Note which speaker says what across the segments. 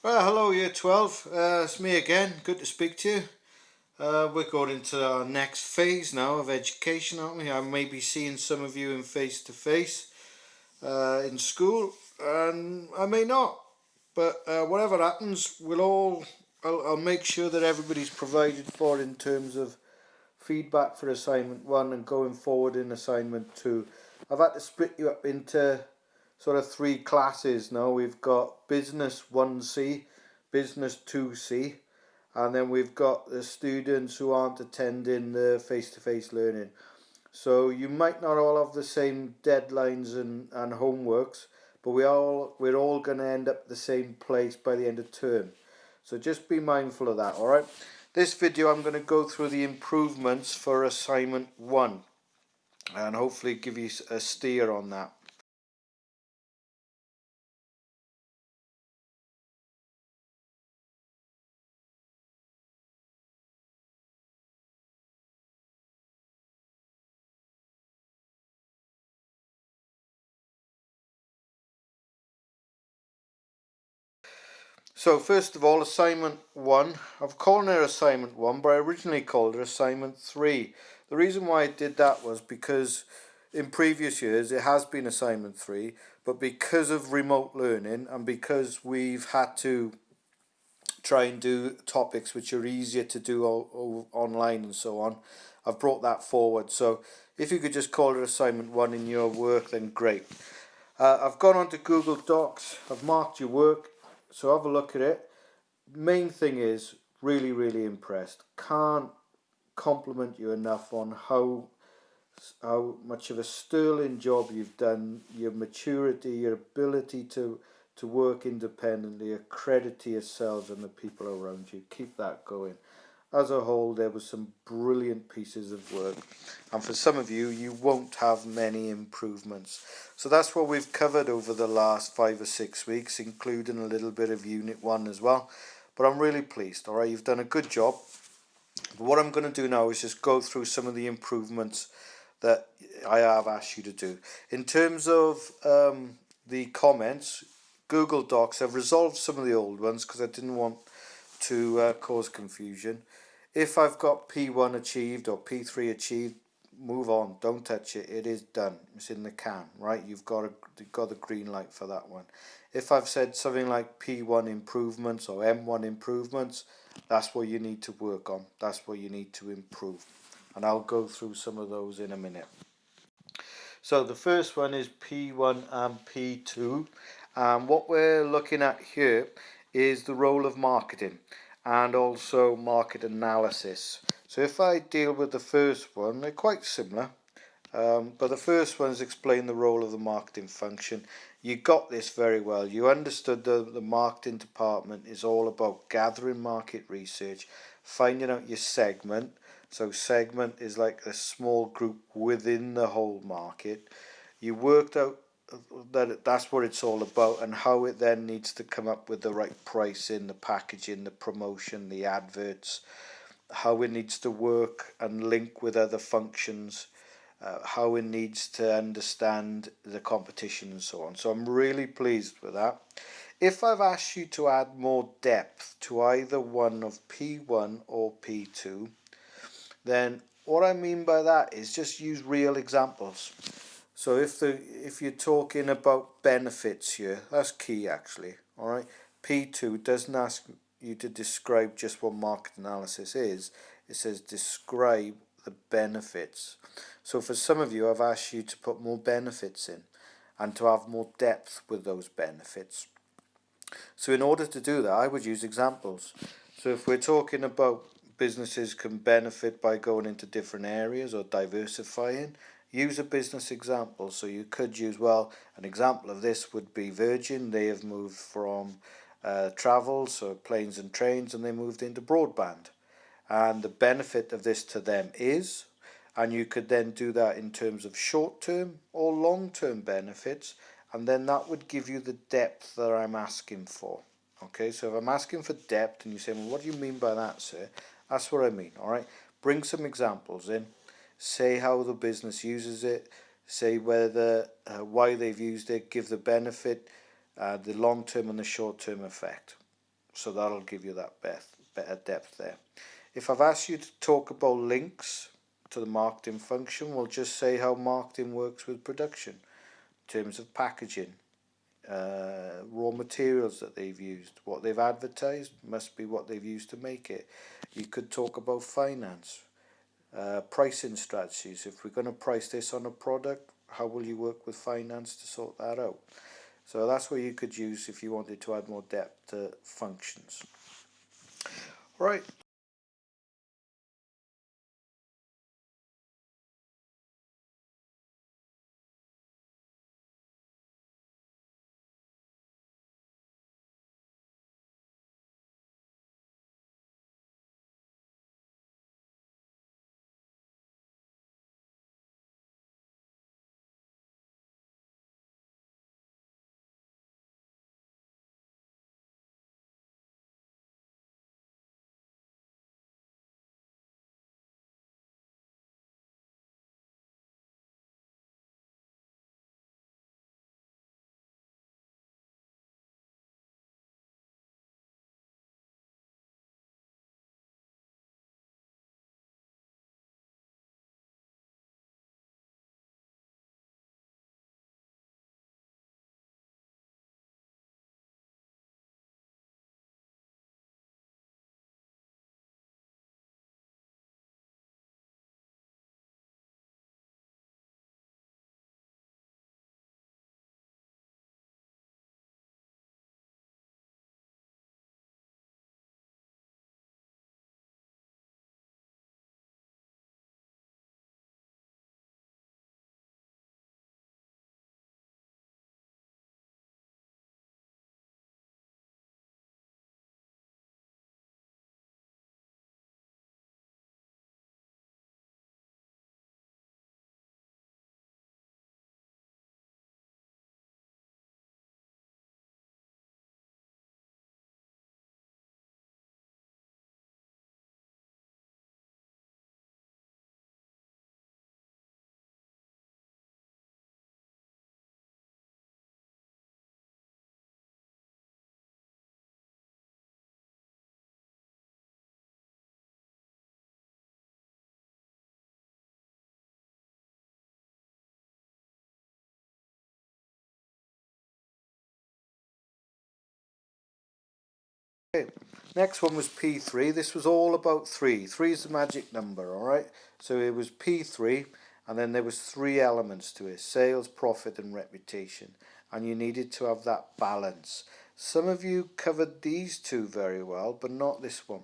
Speaker 1: Well, hello, Year 12. It's me again. Good to speak to you. We're going into our next phase now of education, aren't we? I may be seeing some of you in face to face in school, and I may not. But whatever happens, I'll make sure that everybody's provided for in terms of feedback for assignment 1 and going forward in assignment 2. I've had to split you up into sort of 3 classes now. We've got business 1C, business 2C, and then we've got the students who aren't attending the face-to-face learning. So you might not all have the same deadlines and homeworks, but we're all going to end up the same place by the end of term. So just be mindful of that, alright? This video I'm going to go through the improvements for assignment 1 and hopefully give you a steer on that. So first of all, assignment 1, I've called it assignment 1, but I originally called it assignment 3. The reason why I did that was because in previous years it has been assignment 3, but because of remote learning and because we've had to try and do topics which are easier to do online and so on, I've brought that forward. So if you could just call it assignment 1 in your work, then great. I've gone on to Google Docs, I've marked your work, so have a look at it. Main thing is, really impressed. Can't compliment you enough on how much of a sterling job you've done, your maturity, your ability to work independently, a credit to yourselves and the people around you. Keep that going. As a whole, there were some brilliant pieces of work, and for some of you, you won't have many improvements. So that's what we've covered over the last 5 or 6 weeks, including a little bit of Unit 1 as well. But I'm really pleased, alright, you've done a good job. But what I'm going to do now is just go through some of the improvements that I have asked you to do. In terms of the comments, Google Docs, I've resolved some of the old ones because I didn't want to cause confusion. If I've got P1 achieved or P3 achieved, move on, don't touch it, it is done, it's in the can, right? You've got the green light for that one. If I've said something like P1 improvements or M1 improvements, that's what you need to work on, that's what you need to improve, and I'll go through some of those in a minute. So the first one is P1 and P2, and what we're looking at here is the role of marketing and also market analysis. So if I deal with the first one, they're quite similar, but the first one is explain the role of the marketing function. You got this very well. You understood the marketing department is all about gathering market research, finding out your segment. So segment is like a small group within the whole market. You worked out that's what it's all about, and how it then needs to come up with the right pricing, the packaging, the promotion, the adverts, how it needs to work and link with other functions, how it needs to understand the competition and so on. So I'm really pleased with that. If I've asked you to add more depth to either one of P1 or P2, then what I mean by that is just use real examples. So if you're talking about benefits here, that's key actually. All right, P2 doesn't ask you to describe just what market analysis is. It says describe the benefits. So for some of you, I've asked you to put more benefits in and to have more depth with those benefits. So in order to do that, I would use examples. So if we're talking about businesses can benefit by going into different areas or diversifying, use a business example. So you could use, well, an example of this would be Virgin. They have moved from travel, so planes and trains, and they moved into broadband. And the benefit of this to them is, and you could then do that in terms of short-term or long-term benefits, and then that would give you the depth that I'm asking for. Okay, so if I'm asking for depth and you say, well, what do you mean by that, sir? That's what I mean, all right? Bring some examples in, say how the business uses it, say whether why they've used it, give the benefit, the long-term and the short-term effect. So that'll give you that better depth there. If I've asked you to talk about links to the marketing function, we'll just say how marketing works with production in terms of packaging, raw materials that they've used, what they've advertised must be what they've used to make it. You could talk about finance, pricing strategies. If we're going to price this on a product, how will you work with finance to sort that out? So that's where you could use if you wanted to add more depth to functions. Right. Okay. Next one was P3. This was all about 3. 3 is the magic number, all right? So it was P3, and then there was 3 elements to it: sales, profit, and reputation. And you needed to have that balance. Some of you covered these two very well, but not this one.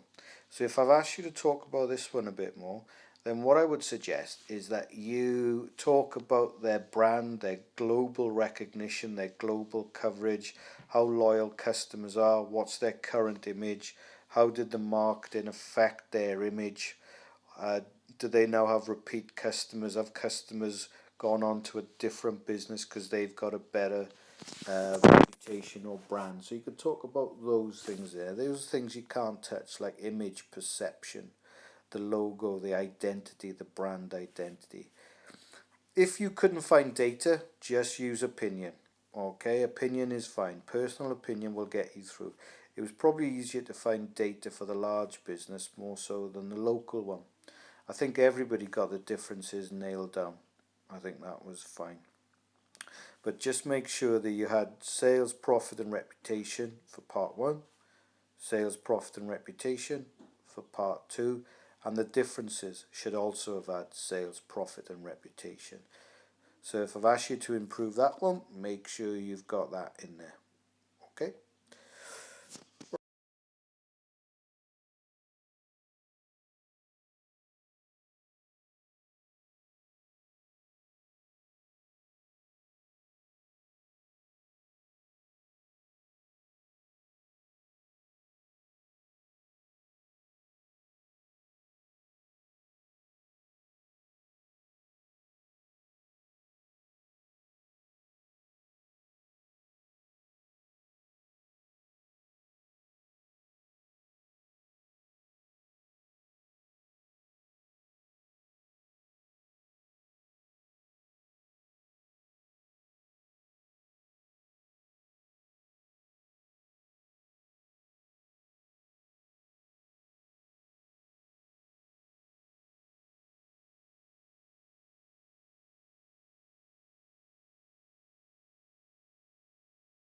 Speaker 1: So if I've asked you to talk about this one a bit more, then what I would suggest is that you talk about their brand, their global recognition, their global coverage, how loyal customers are, what's their current image, how did the marketing affect their image, uh, do they now have repeat customers, have customers gone on to a different business because they've got a better reputation or brand. So you could talk about those things there. Those things you can't touch, like image, perception, the logo, the identity, the brand identity. If you couldn't find data, just use opinion. Okay, opinion is fine. Personal opinion will get you through. It was probably easier to find data for the large business more so than the local one. I think everybody got the differences nailed down. I think that was fine. But just make sure that you had sales, profit, and reputation for part 1, sales, profit, and reputation for part 2, and the differences should also have had sales, profit, and reputation. So if I've asked you to improve that one, make sure you've got that in there. Okay.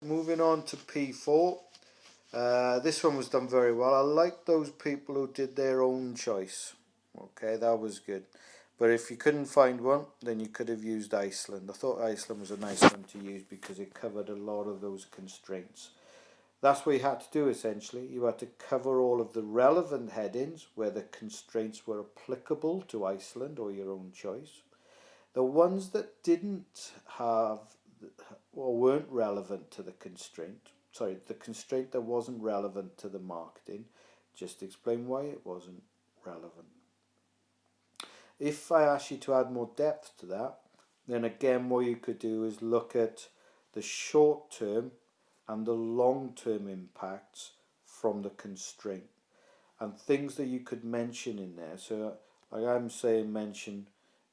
Speaker 1: Moving on to P4. This one was done very well. I like those people who did their own choice. Okay, that was good. But if you couldn't find one, then you could have used Iceland. I thought Iceland was a nice one to use because it covered a lot of those constraints. That's what you had to do essentially. You had to cover all of the relevant headings where the constraints were applicable to Iceland or your own choice. The ones that didn't have or weren't relevant to the constraint, the constraint that wasn't relevant to the marketing, just explain why it wasn't relevant. If I ask you to add more depth to that, then again what you could do is look at the short term and the long term impacts from the constraint and things that you could mention in there. So like I'm saying, mention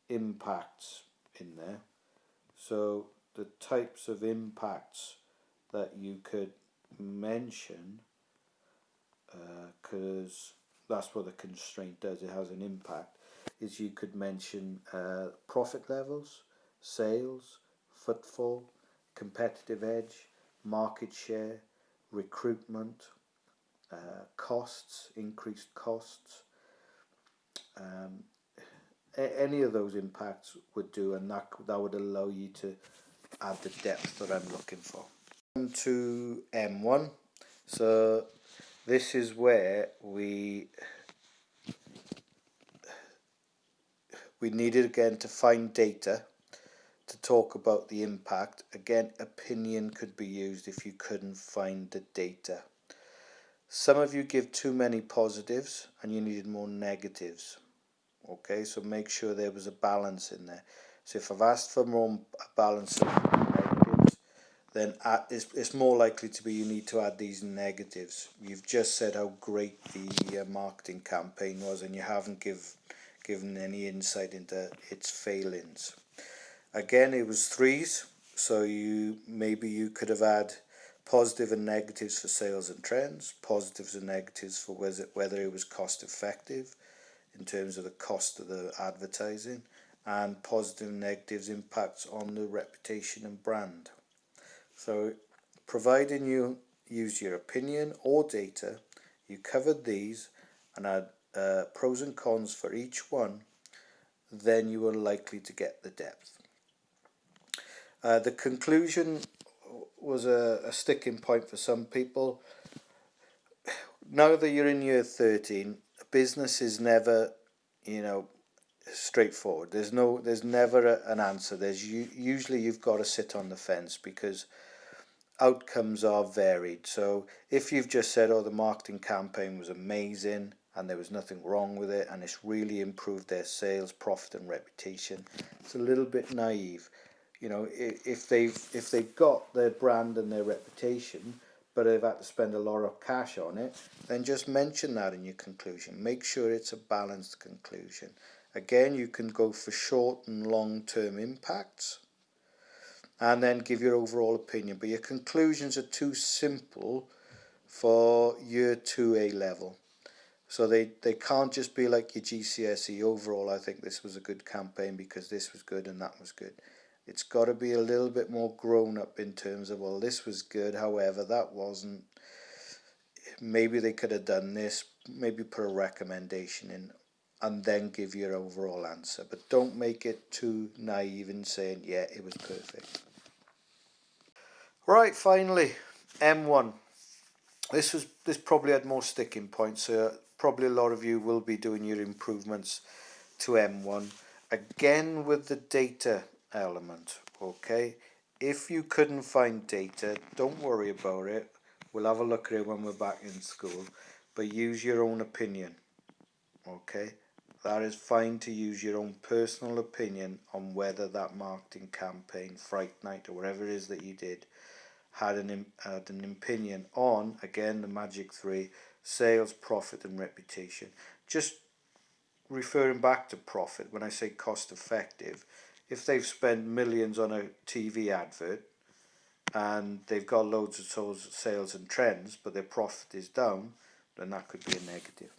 Speaker 1: impacts in there. So the types of impacts that you could mention, because that's what the constraint does, it has an impact, is you could mention profit levels, sales, footfall, competitive edge, market share, recruitment, costs, increased costs. Any of those impacts would do, and that would allow you to add the depth that I'm looking for. To M1. So this is where we needed again to find data to talk about the impact. Again, opinion could be used if you couldn't find the data. Some of you give too many positives and you needed more negatives. Okay, so make sure there was a balance in there. So if I've asked for more balance of negatives, then it's more likely to be you need to add these negatives. You've just said how great the marketing campaign was, and you haven't given any insight into its failings. Again, it was threes, so maybe you could have had positive and negatives for sales and trends, positives and negatives for whether it was cost effective in terms of the cost of the advertising, and positive and negatives impacts on the reputation and brand. So providing you use your opinion or data, you covered these and had pros and cons for each one, then you are likely to get the depth. The conclusion was a sticking point for some people. Now that you're in year 13, business is never, straightforward. There's never an answer. Usually you've got to sit on the fence because outcomes are varied. So if you've just said, oh, the marketing campaign was amazing and there was nothing wrong with it and it's really improved their sales, profit and reputation, it's a little bit naive. If they've got their brand and their reputation, but they've had to spend a lot of cash on it, then just mention that in your conclusion. Make sure it's a balanced conclusion. Again, you can go for short and long-term impacts and then give your overall opinion. But your conclusions are too simple for year 2A level. So they can't just be like your GCSE. Overall, I think this was a good campaign because this was good and that was good. It's got to be a little bit more grown up in terms of, well, this was good, however, that wasn't. Maybe they could have done this, maybe put a recommendation in, and then give your overall answer. But don't make it too naive in saying, yeah, it was perfect. Right, finally, M1. This probably had more sticking points, so probably a lot of you will be doing your improvements to M1. Again with the data element, okay? If you couldn't find data, don't worry about it. We'll have a look at it when we're back in school, but use your own opinion, okay? That is fine to use your own personal opinion on whether that marketing campaign, Fright Night or whatever it is that you did, had an opinion on, again, the magic three: sales, profit and reputation. Just referring back to profit, when I say cost effective, if they've spent millions on a TV advert and they've got loads of sales and trends, but their profit is down, then that could be a negative.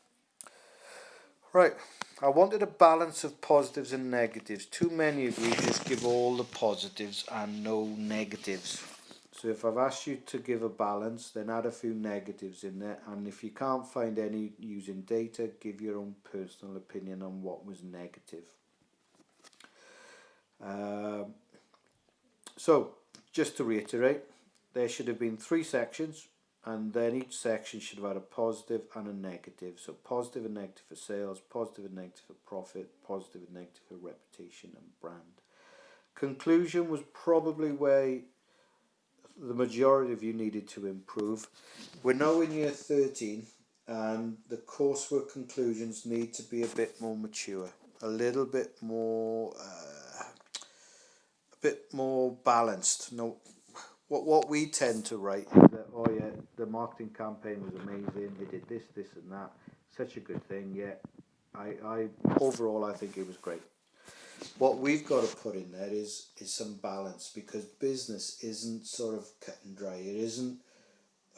Speaker 1: Right, I wanted a balance of positives and negatives. Too many of you just give all the positives and no negatives. So if I've asked you to give a balance, then add a few negatives in there, and if you can't find any using data, give your own personal opinion on what was negative. So just to reiterate, there should have been 3 sections, and then each section should have had a positive and a negative. So positive and negative for sales, positive and negative for profit, positive and negative for reputation and brand. Conclusion was probably where the majority of you needed to improve. We're now in year 13, and the coursework conclusions need to be a bit more mature, a little bit more balanced. No, what we tend to write is that, oh yeah, the marketing campaign was amazing, it did this, this and that, such a good thing. Yeah, I overall I think it was great. What we've got to put in there is some balance, because business isn't sort of cut and dry. It isn't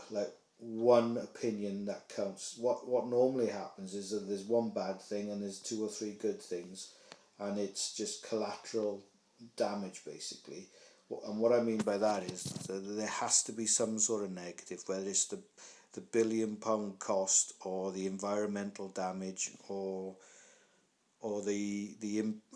Speaker 1: like one opinion that counts. What normally happens is that there's one bad thing and there's 2 or 3 good things, and it's just collateral damage basically. And what I mean by that is that there has to be some sort of negative, whether it's the £1 billion cost, or the environmental damage, or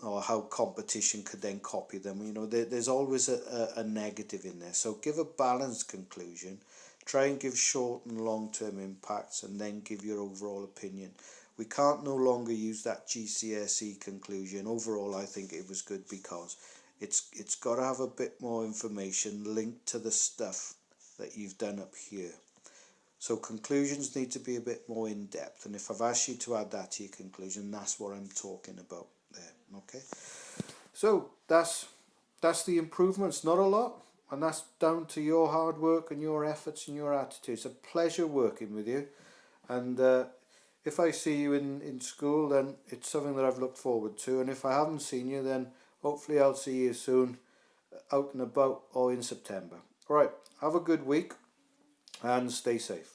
Speaker 1: or how competition could then copy them. You know, there's always a negative in there. So give a balanced conclusion. Try and give short and long term impacts, and then give your overall opinion. We can't no longer use that GCSE conclusion. Overall, I think it was good, because it's got to have a bit more information linked to the stuff that you've done up here. So conclusions need to be a bit more in depth, and if I've asked you to add that to your conclusion, that's what I'm talking about there. Okay, so that's the improvements. Not a lot, and that's down to your hard work and your efforts and your attitude. It's a pleasure working with you, and if I see you in school, then it's something that I've looked forward to, and if I haven't seen you, then hopefully I'll see you soon, out and about, or in September. All right, have a good week and stay safe.